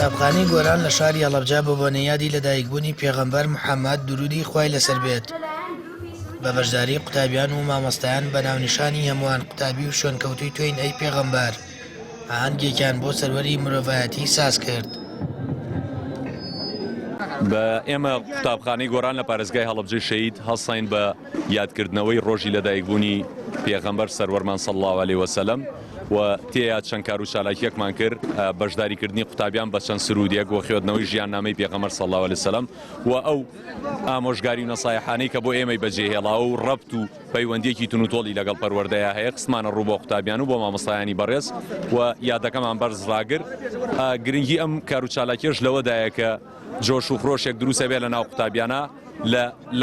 قوتابخانەی گۆران لە شاری هەڵەبجە بە بۆنەیادی لەدایکبوونی پێغەمبەر محەممەد درودی خوای لەسەر بێت بە بەشداری قوتابیان و مامۆستایان بە ناونیشانی هەمووان قوتابی و شوێنکەوتوی توین ئەی پێغەمبەر ئاهەنگێکیان بۆ سەروەری مرۆڤایەتی ساز کرد. بە ئێمە قوتابخانەی گۆران لە پارێزگای هەڵەبجەی شەید هەڵساین بە یادکردنەوەی ڕۆژی لەدایکبوونی پێغەمبەر سەروەرمان صلی الله علیه وسلم و تێیە چەند کار و چالاکیەکمان کرد بەشداریکردنی قوتابیان بە چەند سرودێک و خوێندنەوەی ژیاننامەی پێغەمبەر صلی الله علیه وسلم و ئەو ئامۆژگاری و نەسایحانەی کە بۆ ئێمەی بەجێهێڵاوە و ڕەبت و پەیوەندیەکی تونوتۆڵی لەگەڵ پەروەردەیە هەیە قسمانە ڕوو بۆ قوتابیان و بۆ مامۆستایانی بەڕێز و یادەکەمان بەرز ڕاگر. گرنگی ئەم کار و چالاکیش لەوەدایە کە جۆش و خرۆشێک دروستە بێت لە ناو قوتابیانە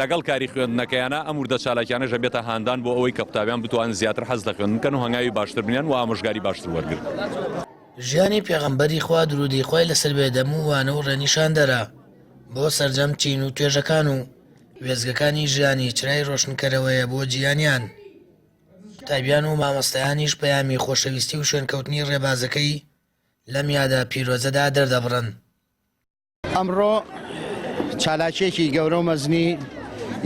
لەگەڵ کاری خوێندنەکەیانە ئەم وردە چالاکیانەش بێتە هاندان بۆ ئەوەی کە قوتابیان بتوانن زیاتر حەز لە خوێندن بکەن و هەنگاوی باشتر بنێن و ئامۆژگاری باشتر وەرگرن. ژیانی پێغەمبەری خوا درودی خوای لەسەر بێت دەموو وانە و ڕێنیشاندەرە بۆ سەرجەم چین و توێژەکان و وێزگەکانی ژیانی چرای ڕۆشنکەرەوەیە بۆ جیهانیان. قوتابیان و مامۆستایانیش پەیامی خۆشەویستی و شوێنکەوتنی ڕێبازەکەی لەم یادە پیرۆزەدا دەردەبڕن. ئەمڕۆ چالاکێکی گەورە و مەزنی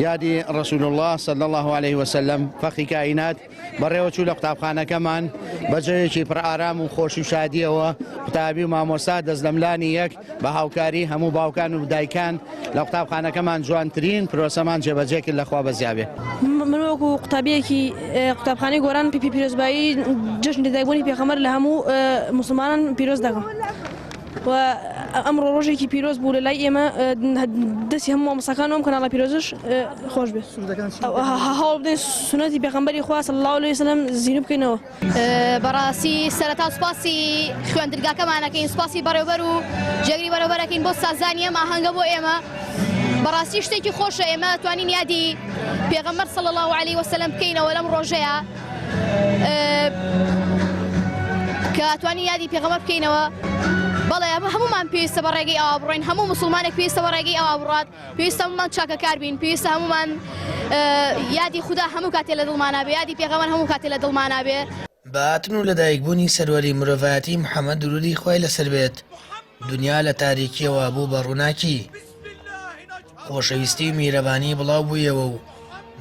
یادی ڕەسوول الله صلی الله عليه وسلم فەخی کائینات بەڕێوەچوو لە قوتابخانەکەمان بەجێیەکی پڕ ئارام و خۆش و شادیەوە قوتابی و مامۆستا دەست لە ملانی یەک بە هاوکاری هەموو باوکان و دایکان لە قوتابخانەکەمان جوانترین پرۆسەمان جێبەجێ کرد لەخوا بەزیابێ. من وەکو قوتابیەکی قوتابخانەی گۆران پیرۆزبایی جەژن لەدایکبوونی پێغەمبەر لە هەموو موسڵمانان پیرۆز دەکەم و ئەمڕۆ ڕۆژێکی پیرۆز بوو لە لای ئێمە دەستی هەموو مامۆستاکانەوەم کەناڵە پیرۆزش خۆش بێت هەوڵ بدەین سونەتی پێغەمبەری خوا صلی الله علیه وسلم زیینو بکەینەوە. بەڕاستی سەرەتا سوپاسی خوێندرگاکەمانەکەین سوپاسی بەڕێوەبەر و جێگری بەڕێوەبەرەکەین بۆ سازانی ئەم ئاهەنگە بۆ ئێمە. بەڕاستی شتێکی خۆشە ئێمە توانین یادی پێغەمبەر صلی الله علیه وسلم بکەینەوە لەم ڕۆژەیە کە توانین یادی پێغەمبەر بکەینەوە. بەڵێ هەمومان پێویستە بە ڕێگەی ئەوە بڕۆین، هەموو موسڵمانێک پێویستە بە ڕێگەی ئەوە بڕات، پێویستە هەمومان چاکەکار بین، پێویستە هەمومان یادی خوددا هەموو کاتێ لە دڵمانە بێ، یادی پێغەمبەر هەموو کاتێ لە دڵمانە بێ. بە هاتن و لەدایکبوونی سەروەری مرۆڤایەتی محەممەد درودی خوای لەسەر بێت دنیا لە تاریکیەوە بوو بە ڕووناکی خۆشەویستی و میرەبانی بڵاو بوویەوە و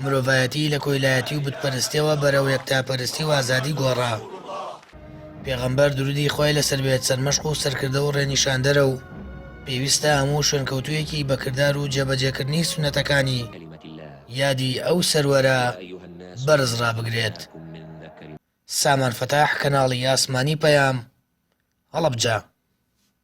مرۆڤایەتی لە کۆیلایەتی و بتپەرستیەوە بەرەو یەکتاپەرستی و ئازادی گۆڕا. پێغەمبەر درودی خوای لەسەر بێت سەرمەشق و سەرکردە و ڕێنیشاندەرە و پێویستە هەموو شوێنکەوتوویەکی بەکردار و جێبەجێکردنی سونەتەکانی یادی ئەو سەروەرە بەرز ڕابگرێت. سامان فەتاح، کەناڵی ئاسمانی پەیام، هەڵەبجە.